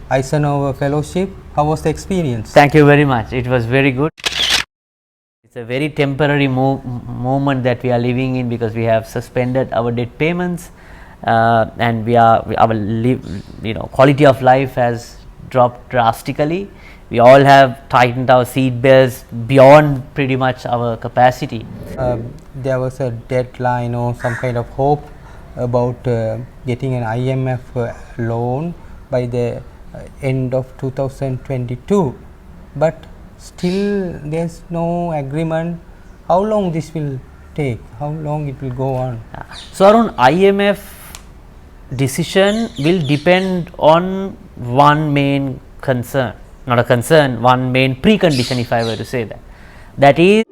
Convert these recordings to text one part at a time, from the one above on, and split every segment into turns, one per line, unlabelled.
Eisenhower Fellowship. How was the experience?
Thank you very much. It was very good. It's a very temporary moment that we are living in because we have suspended our debt payments, and our quality of life has dropped drastically. We all have tightened our seat belts beyond pretty much our capacity.
There was a deadline or some kind of hope about getting an IMF loan by the end of 2022, but still there's no agreement. How long this will take? How long it will go on?
So around IMF decision will depend on one main concern, not a concern, one main precondition, if I were to say that. That is,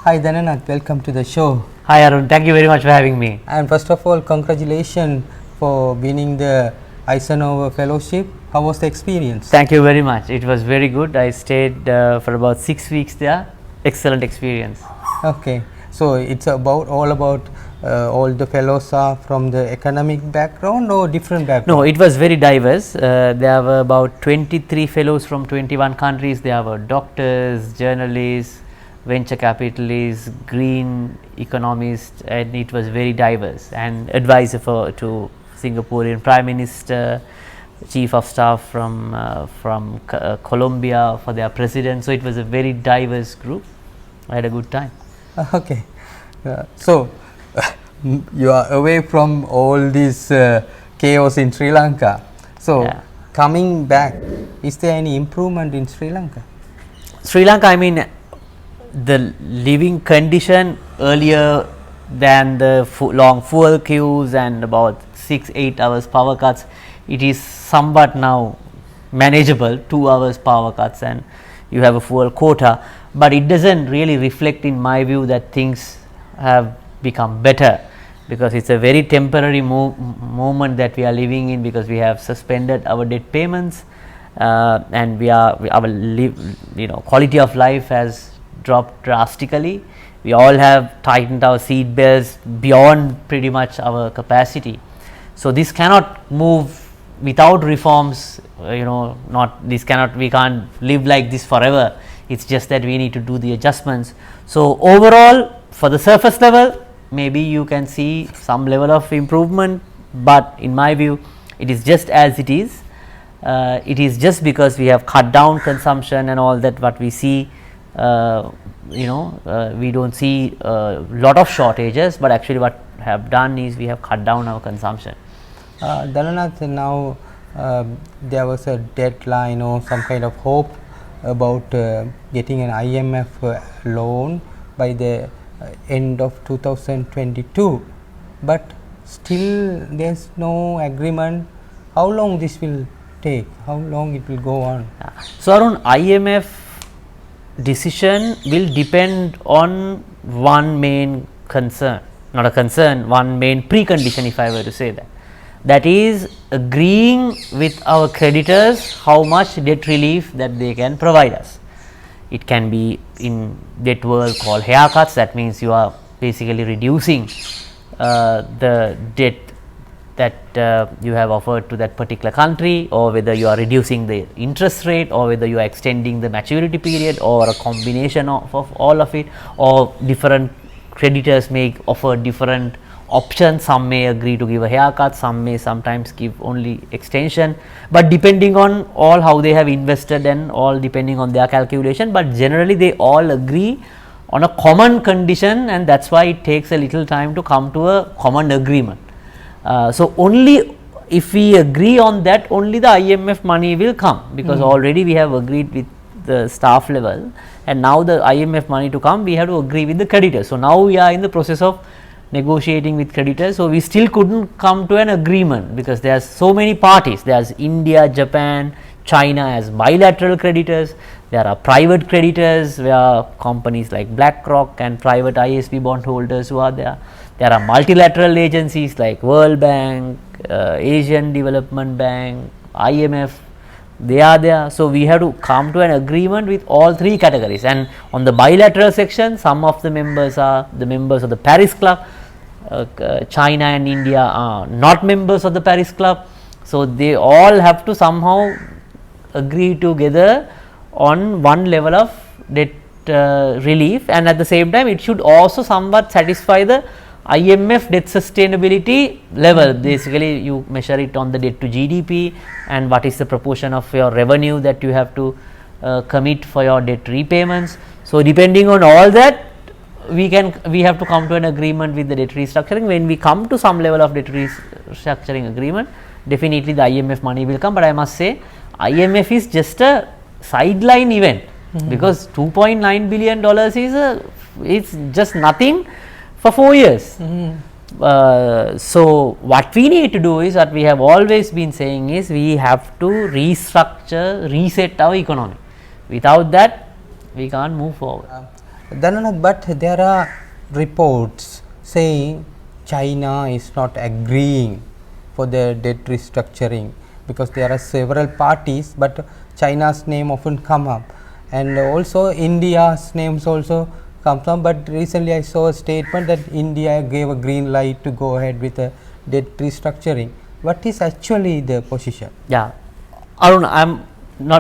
Hi Dhananath, welcome to the show.
hi Arun, thank you very much for having me.
And first of all, congratulations for winning the Eisenhower Fellowship. How was the experience?
Thank you very much. It was very good. I stayed for about 6 weeks there. Excellent experience.
Okay, so it's all about all the fellows are from the economic background or different background?
No, it was very diverse. There were about 23 fellows from 21 countries. There were doctors, journalists, venture capitalists, green economists, and it was very diverse. And advisor to Singaporean Prime Minister, Chief of Staff from Colombia for their president. So it was a very diverse group. I had a good time.
Okay, so you are away from all this chaos in Sri Lanka. So
Yeah.
coming back, is there any improvement in Sri Lanka?
Sri Lanka, I mean, the living condition earlier than the long fuel queues and about 6-8 hours power cuts, it is somewhat now manageable. 2 hours power cuts and you have a fuel quota, but it doesn't really reflect, in my view, that things have become better, because it's a very temporary moment that we are living in because we have suspended our debt payments, and our quality of life has dropped drastically. We all have tightened our seat belts beyond pretty much our capacity. So this cannot move without reforms. We can't live like this forever. It's just that we need to do the adjustments. So overall, for the surface level, maybe you can see some level of improvement, but in my view, it is just as it is. It is just because we have cut down consumption and all that. What we see, we don't see a lot of shortages, but actually what have done is we have cut down our consumption.
Dhananath, now there was a deadline or some kind of hope about getting an IMF loan by the end of 2022, but still there's no agreement. How long this will take? How long it will go on?
So around IMF decision will depend on one main concern, not a concern, one main precondition, if I were to say that. That is agreeing with our creditors how much debt relief that they can provide us. It can be in debt world called haircuts. That means you are basically reducing the debt that you have offered to that particular country, or whether you are reducing the interest rate, or whether you are extending the maturity period, or a combination of all of it, or different creditors may offer different options. Some may agree to give a haircut, some may sometimes give only extension, but depending on all how they have invested and all depending on their calculation, but generally they all agree on a common condition, and that's why it takes a little time to come to a common agreement. So only if we agree on that, only the IMF money will come, because already we have agreed with the staff level, and now the IMF money to come, we have to agree with the creditors. So now we are in the process of negotiating with creditors. So we still couldn't come to an agreement because there are so many parties. There's India, Japan, China as bilateral creditors. There are private creditors where companies like BlackRock and private ISB bondholders who are there. There are multilateral agencies like World Bank, Asian Development Bank, IMF. They are there. So we have to come to an agreement with all three categories. And on the bilateral section, some of the members are the members of the Paris Club. China and India are not members of the Paris Club, so they all have to somehow agree together on one level of debt relief, and at the same time it should also somewhat satisfy the IMF debt sustainability level. Basically, you measure it on the debt to GDP and what is the proportion of your revenue that you have to commit for your debt repayments. So, depending on all that, we have to come to an agreement with the debt restructuring. When we come to some level of debt restructuring agreement, definitely the IMF money will come, but I must say IMF is just a sideline event, because $2.9 billion is it's just nothing for 4 years. So, what we need to do is, what we have always been saying is, we have to restructure, reset our economy. Without that, we can't move forward.
Dhananath, but there are reports saying China is not agreeing for the debt restructuring, because there are several parties, but China's name often come up, and also India's names also comes up. But recently I saw a statement that India gave a green light to go ahead with a debt restructuring. What is actually the position?
Yeah, Arun,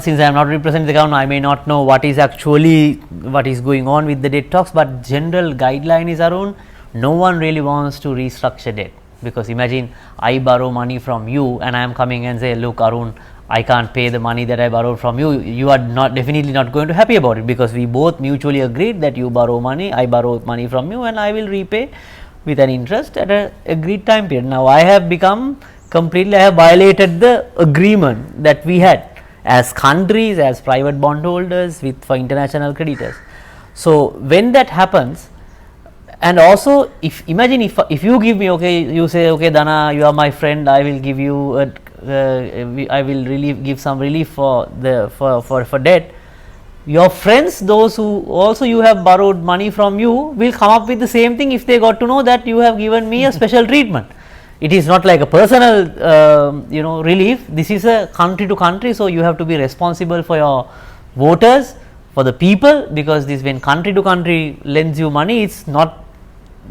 since I am not representing the government, I may not know what is going on with the debt talks, but general guideline is, Arun, no one really wants to restructure debt, because imagine I borrow money from you and I am coming and say, look Arun, I can't pay the money that I borrowed from you. You are definitely not going to happy about it, because we both mutually agreed that you borrow money, I borrow money from you, and I will repay with an interest at a agreed time period. Now I have violated the agreement that we had as countries, as private bondholders for international creditors. So when that happens, and also imagine if you give me, you say, okay Dhana, you are my friend, I will give you I will give some relief for debt. Your friends, those who also you have borrowed money from you, will come up with the same thing if they got to know that you have given me a special treatment. It is not like a personal relief, this is a country to country, so you have to be responsible for your voters, for the people, because when country to country lends you money, it's not,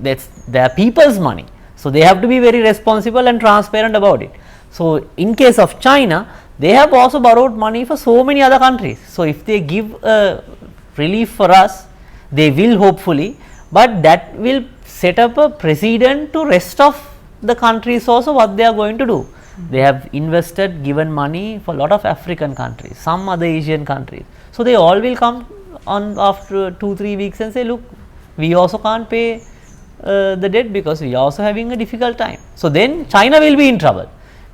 that's their people's money, so they have to be very responsible and transparent about it. So in case of China, they have also borrowed money for so many other countries, so if they give a relief for us, they will hopefully, but that will set up a precedent to rest of the countries also what they are going to do. They have invested, given money for a lot of African countries, some other Asian countries, so they all will come on after 2-3 weeks and say, look, we also can't pay the debt because we are also having a difficult time. So then China will be in trouble,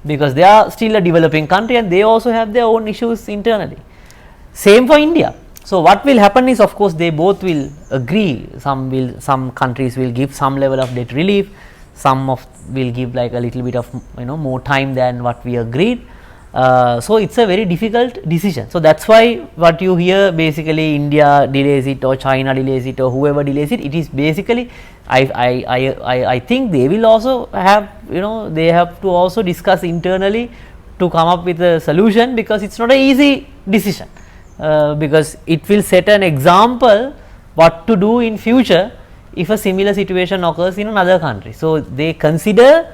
because they are still a developing country and they also have their own issues internally. Same for India. So what will happen is, of course, they both will agree, some countries will give some level of debt relief, some will give like a little bit of more time than what we agreed. So it's a very difficult decision. So that's why what you hear, basically India delays it or China delays it or whoever delays it, it is basically, I think they will also have, they have to also discuss internally to come up with a solution, because it's not an easy decision, because it will set an example what to do in future if a similar situation occurs in another country. So they consider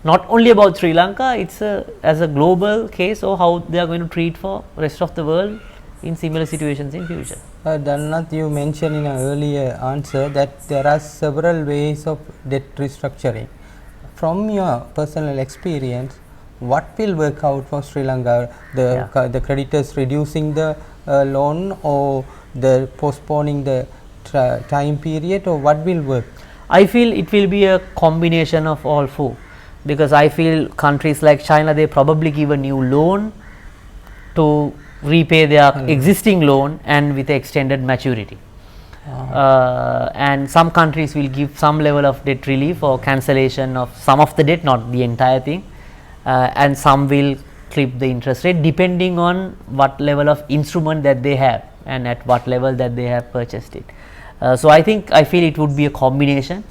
not only about Sri Lanka, it's as a global case, or how they are going to treat for rest of the world in similar situations in future.
Dhananath, you mentioned in an earlier answer that there are several ways of debt restructuring. From your personal experience, what will work out for Sri Lanka? The creditors reducing the loan, or the postponing the time period, or what will work?
I feel it will be a combination of all four, because I feel countries like China, they probably give a new loan to repay their existing loan and with extended maturity. And some countries will give some level of debt relief or cancellation of some of the debt, not the entire thing, and some will clip the interest rate depending on what level of instrument that they have and at what level that they have purchased it. So I feel it would be a combination,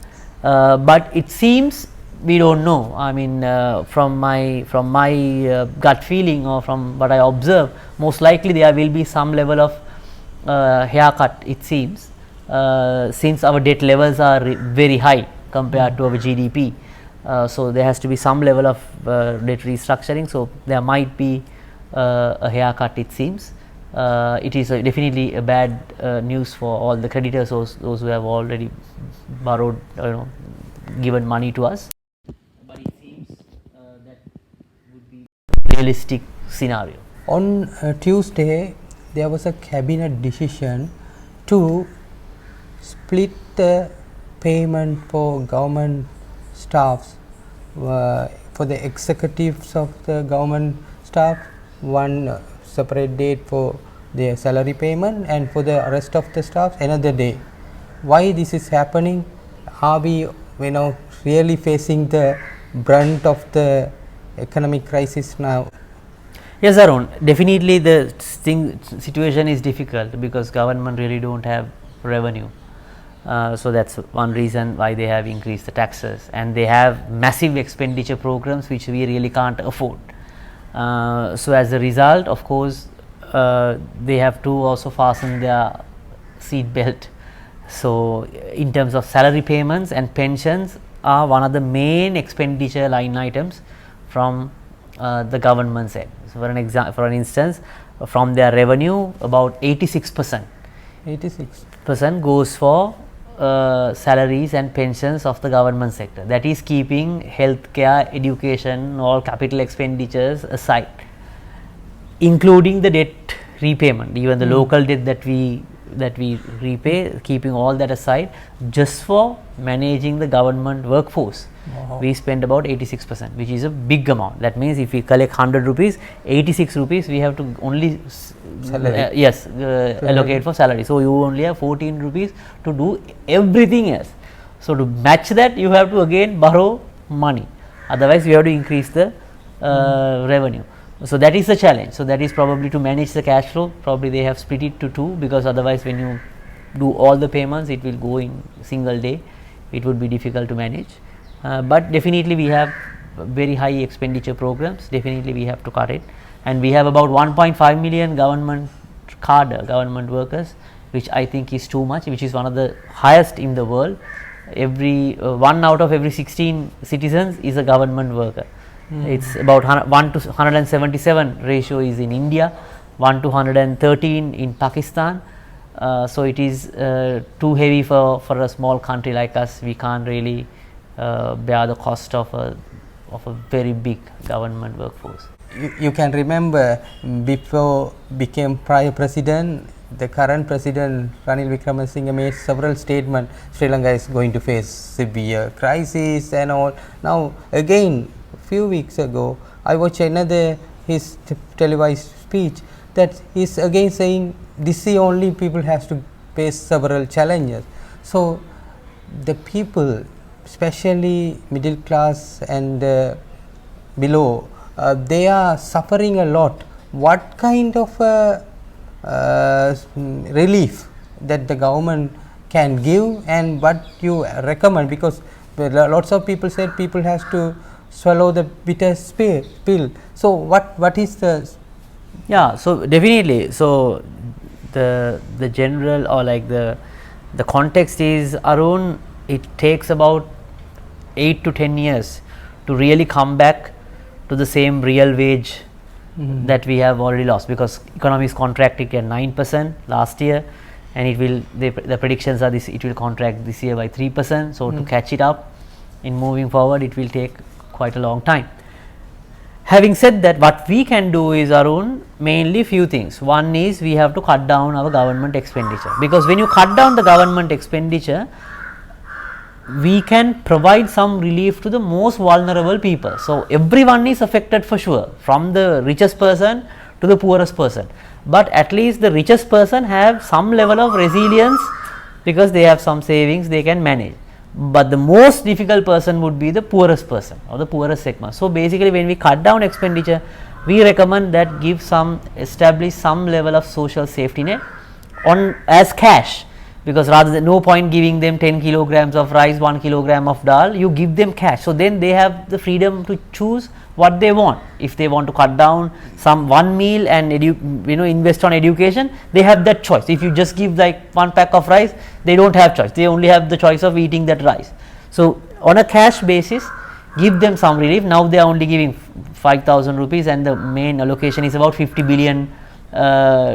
but it seems, we don't know. I mean, from my gut feeling, or from what I observe, most likely there will be some level of haircut, it seems, since our debt levels are very high compared to our GDP. So there has to be some level of debt restructuring. So there might be a haircut, it seems. It is definitely a bad news for all the creditors, those who have already borrowed, given money to us. But it seems that would be a realistic scenario.
On Tuesday, there was a cabinet decision to split the payment for government staffs, for the executives of the government staff, one separate date for their salary payment, and for the rest of the staff another day. Why this is happening? Are we really facing the brunt of the economic crisis now?
Yes, Arun, definitely the situation is difficult because government really don't have revenue. So that's one reason why they have increased the taxes, and they have massive expenditure programs which we really can't afford. So as a result, of course, they have to also fasten their seat belt. So in terms of salary payments and pensions are one of the main expenditure line items from the government side. So for an instance, from their revenue, about 86% goes for salaries and pensions of the government sector. That is keeping healthcare, education, all capital expenditures aside, including the debt repayment, even the local debt that we repay, keeping all that aside, just for managing the government workforce.
Wow.
We spend about 86%, which is a big amount. That means if we collect 100 rupees, 86 rupees we have to only allocate for salary. So you only have 14 rupees to do everything else. So to match that, you have to again borrow money. Otherwise, you have to increase the revenue. So that is the challenge. So that is probably to manage the cash flow. Probably they have split it to two, because otherwise when you do all the payments, it will go in single day. It would be difficult to manage. But definitely we have very high expenditure programs. Definitely we have to cut it. And we have about 1.5 million government workers, which I think is too much, which is one of the highest in the world. One out of every 16 citizens is a government worker. It's about 1 to 177 ratio is in India, 1 to 113 in Pakistan. So it is too heavy for a small country like us. We can't really bear the cost of a very big government workforce.
You can remember, before became prior president, the current president Ranil Wickremesinghe made several statements. Sri Lanka is going to face severe crisis and all. Now again, few weeks ago, I watched his televised speech that is again saying this is only people has to face several challenges. So the people, especially middle class and below, they are suffering a lot. What kind of relief that the government can give, and what you recommend? Because lots of people said people has to swallow the bitter pill. So what is the?
Yeah, so definitely. So the general, or like the context is, Arun, it takes about 8 to 10 years to really come back to the same real wage that we have already lost, because economy is contracting at 9% last year, and it will, the predictions are it will contract this year by 3%. So to catch it up in moving forward, it will take quite a long time. Having said that, what we can do is, Arun, mainly few things. One is we have to cut down our government expenditure, because when you cut down the government expenditure, we can provide some relief to the most vulnerable people. So everyone is affected for sure, from the richest person to the poorest person, but at least the richest person have some level of resilience, because they have some savings they can manage. But the most difficult person would be the poorest person or the poorest segment. So basically, when we cut down expenditure, we recommend that establish some level of social safety net as cash, because rather than no point giving them 10 kilograms of rice, 1 kilogram of dal, you give them cash. So then they have the freedom to choose what they want. If they want to cut down one meal and invest on education, they have that choice. If you just give like one pack of rice, they don't have choice. They only have the choice of eating that rice. So, on a cash basis, give them some relief. Now they are only giving 5,000 rupees and the main allocation is about 50 billion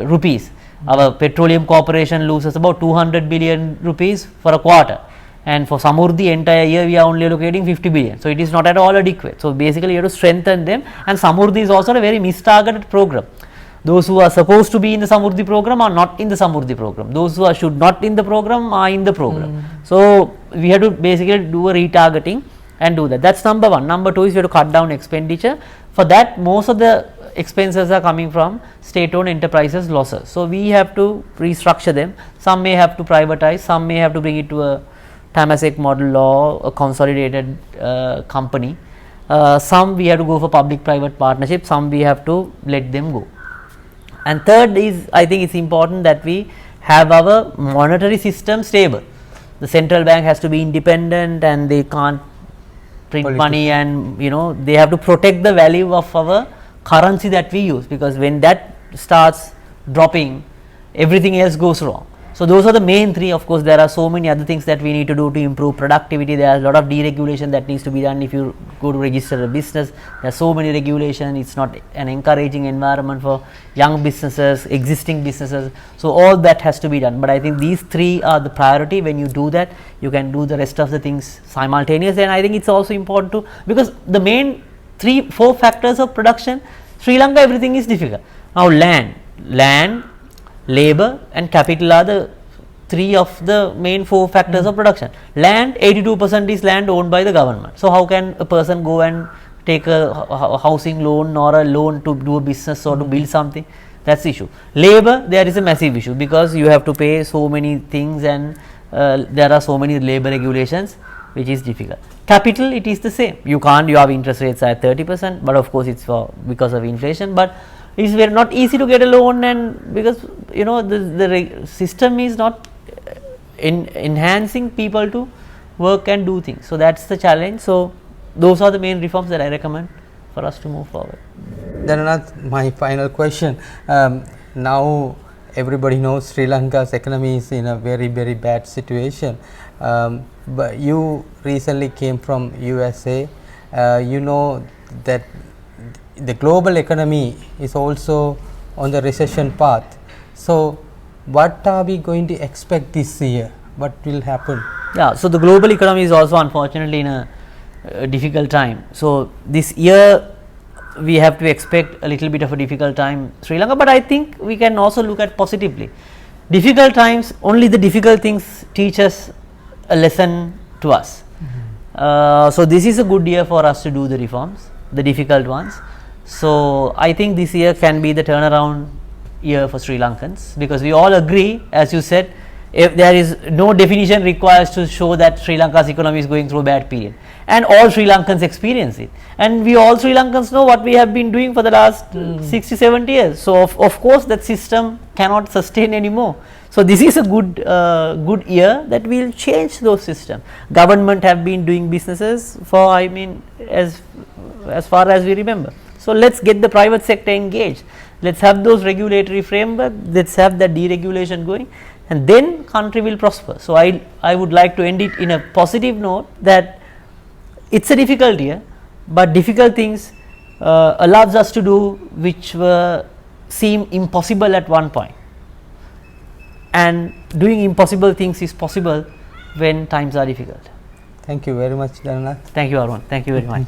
rupees. Our petroleum corporation loses about 200 billion rupees for a quarter, and for Samurdhi entire year we are only allocating 50 billion. So, it is not at all adequate. So, basically you have to strengthen them, and Samurdhi is also a very mistargeted program. Those who are supposed to be in the Samurdhi program are not in the Samurdhi program. Those who are should not in the program are in the program. So, we have to basically do a retargeting and do that. That is number one. Number two is we have to cut down expenditure. For that, most of the expenses are coming from state owned enterprises losses. So, we have to restructure them. Some may have to privatize, some may have to bring it to a Temasek model or a consolidated company. Some we have to go for public private partnership, some we have to let them go. And third is, I think it is important that we have our monetary system stable. The central bank has to be independent and they can't print money, and they have to protect the value of our currency that we use, because when that starts dropping, everything else goes wrong. So, those are the main three. Of course, there are so many other things that we need to do to improve productivity. There are a lot of deregulation that needs to be done. If you go to register a business, there are so many regulations. It is not an encouraging environment for young businesses, existing businesses. So, all that has to be done. But I think these three are the priority. When you do that, you can do the rest of the things simultaneously. And I think it is also important to, because the main 3-4 factors of production, Sri Lanka, everything is difficult. Now, land, labor and capital are the three of the main 4 factors of production. Land, 82% is land owned by the government. So, how can a person go and take a housing loan or a loan to do a business or to build something? That is the issue. Labor, there is a massive issue, because you have to pay so many things, and there are so many labor regulations, which is difficult. Capital, it is the same. You have interest rates at 30%, but of course, it is because of inflation. But it is very not easy to get a loan, and because the system is not enhancing people to work and do things. So, that is the challenge. So, those are the main reforms that I recommend for us to move forward.
Dhananath, my final question. Now everybody knows Sri Lanka's economy is in a very bad situation, but you recently came from USA. You know that the global economy is also on the recession path. So, what are we going to expect this year? What will happen?
Yeah, so the global economy is also unfortunately in a difficult time. So, this year we have to expect a little bit of a difficult time Sri Lanka, but I think we can also look at positively. Difficult times, only the difficult things teach us a lesson to us. So, this is a good year for us to do the reforms, the difficult ones. So, I think this year can be the turnaround year for Sri Lankans, because we all agree, as you said, if there is no definition requires to show that Sri Lanka's economy is going through a bad period, and all Sri Lankans experience it, and we all Sri Lankans know what we have been doing for the last 60-70 years. So, of course, that system cannot sustain anymore. So, this is a good year that will change those systems. Government have been doing businesses for, I mean, as far as we remember. So, let us get the private sector engaged, let us have those regulatory framework, let us have that deregulation going, and then country will prosper. So, I would like to end it in a positive note that it is a difficult year, but difficult things allows us to do which seem impossible at one point, and doing impossible things is possible when times are difficult.
Thank you very much, Dhananath.
Thank you, Arun. Thank you very much.